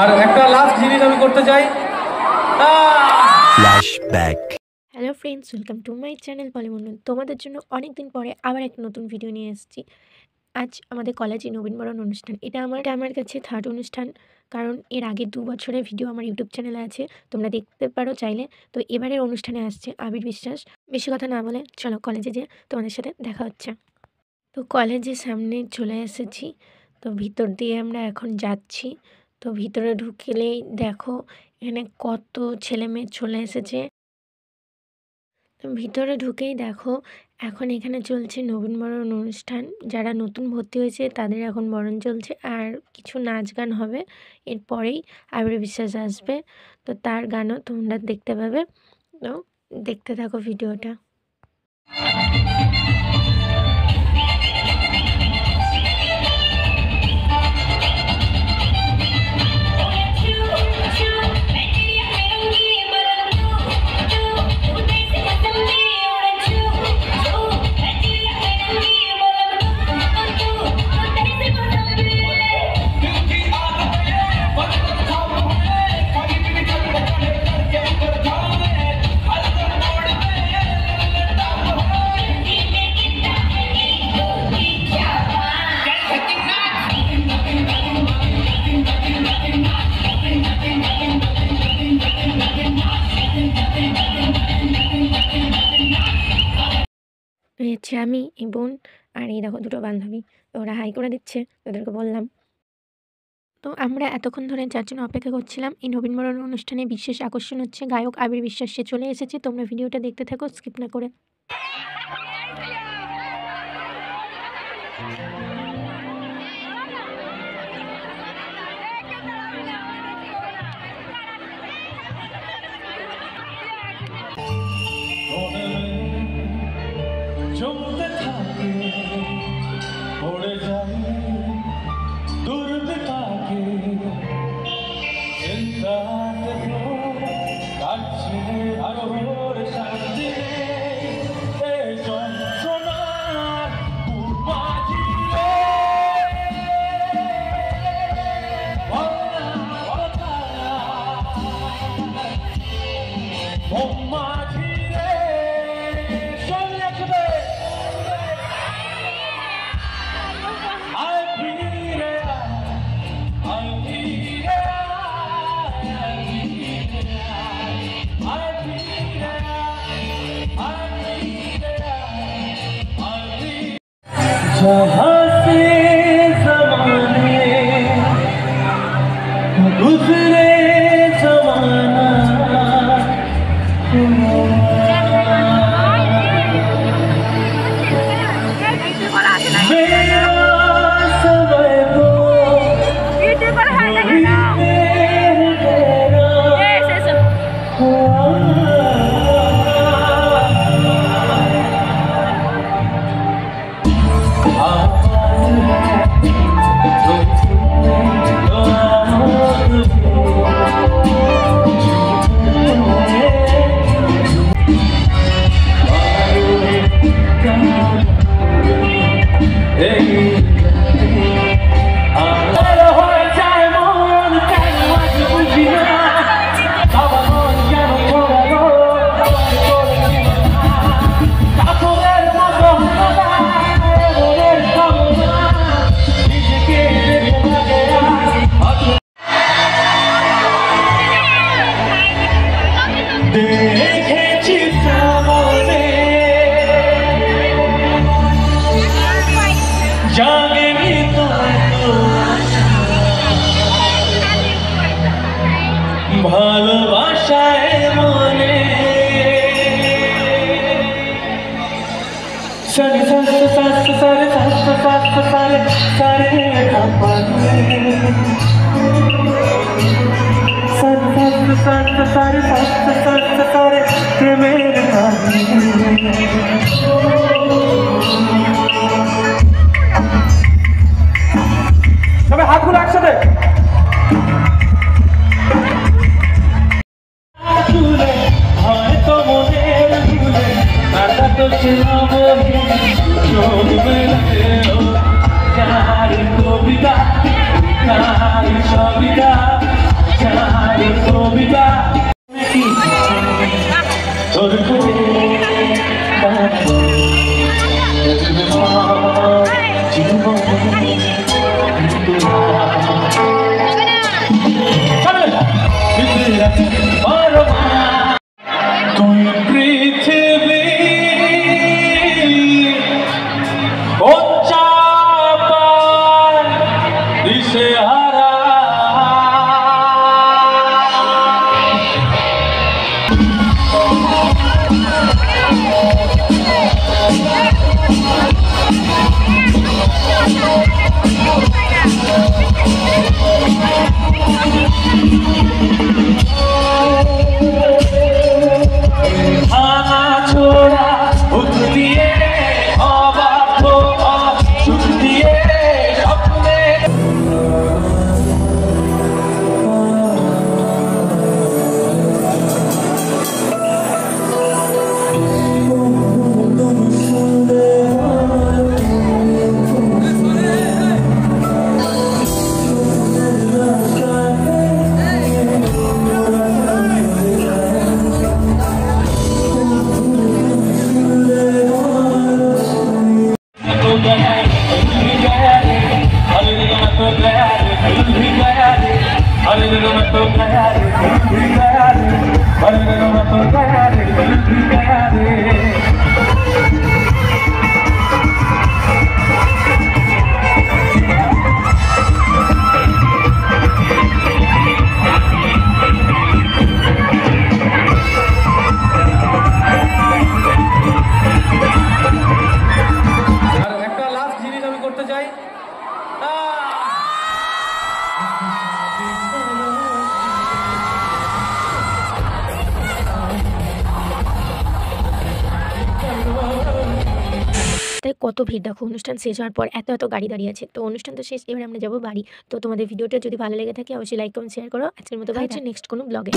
আর একটা লাস্ট জিনিস আমি করতে চাই, flashback. Hello friends, welcome to my channel পলিমন্ডল। তোমাদের জন্য অনেক দিন পরে আবার একটা নতুন ভিডিও নিয়ে এসেছি। আজ আমাদের কলেজে নবীনবরণ অনুষ্ঠান। এটা আমার কাছে থার্ড অনুষ্ঠান, কারণ এর আগে 2 বছরের ভিডিও আমার ইউটিউব চ্যানেলে আছে, তোমরা দেখতে পারো চাইলে। তো এবারের অনুষ্ঠানে আসছে আবির বিশ্বাস। বেশি কথা না বলে চলো কলেজে যেয়ে তোমাদের সাথে দেখা হচ্ছে। তো কলেজের সামনে চলে এসেছি, তো ভিতর দিয়ে আমরা এখন যাচ্ছি। তো ভিতরে ঢুকলেই দেখো এখানে কত ছেলে মেয়ে চলে এসেছে। তো ভিতরে ঢুকেই দেখো এখন এখানে চলছে নবীনবরণ অনুষ্ঠান। যারা নতুন ভর্তি হয়েছে তাদের এখন বরণ চলছে, আর কিছু নাচ গান হবে এরপরেই। আবির বিশ্বাস আসবে, তো তার গানও তোমরা দেখতে পাবে। তো দেখতে থাকো ভিডিওটা। হচ্ছে আমি, এই বোন, আর এই দেখো দুটো বান্ধবী। ওরা হাই করে দিচ্ছে, ওদেরকে বললাম। তো আমরা এতক্ষণ ধরে যার জন্য অপেক্ষা করছিলাম, এই নবীনবরণ অনুষ্ঠানে বিশেষ আকর্ষণ হচ্ছে গায়ক আবির বিশ্বাস। সে চলে এসেছে, তোমরা ভিডিওটা দেখতে থাকো স্কিপ না করে। জমতে থাকে পড়ে যায় দুর্বিপাকে, চিন্তাতে কাটছে আরো শান্তি এই যন্ত্রণার মাঝিয়ে जहाँ से ज़माने गुज़रे ज़माना, मेरा समय तो ভালোবাসায় মনে সারে সারে সারে সারে সারে সারে সারে কাপানে সারে সারে সারে সারে সারে সারে প্রেমের কাহিনী। সবাই হাতগুলো একসাথে। হয়তো মনের ভুলে আটা তো ছিলাম কবিতা, সবিতা পরমা তুই পৃথিবী উচ্চাপার দিশেহারা ভাঙা ছোড়া ভূত দিয়ে অবাধ্য অসুখ দিয়ে স্বপ্নে আর একটা লাস্ট জিনিস আমি করতে চাই। তাই কত ভিড় দেখো, অনুষ্ঠান শেষ হওয়ার পর এত এত গাড়ি দাঁড়িয়ে আছে। তো অনুষ্ঠান তো শেষ, এবার আমরা যাবো বাড়ি। তো তোমাদের ভিডিওটা যদি ভালো লেগে থাকে অবশ্যই লাইক কমেন্ট শেয়ার করো। আজকের মতো বাই, নেক্সট কোনো ব্লগে।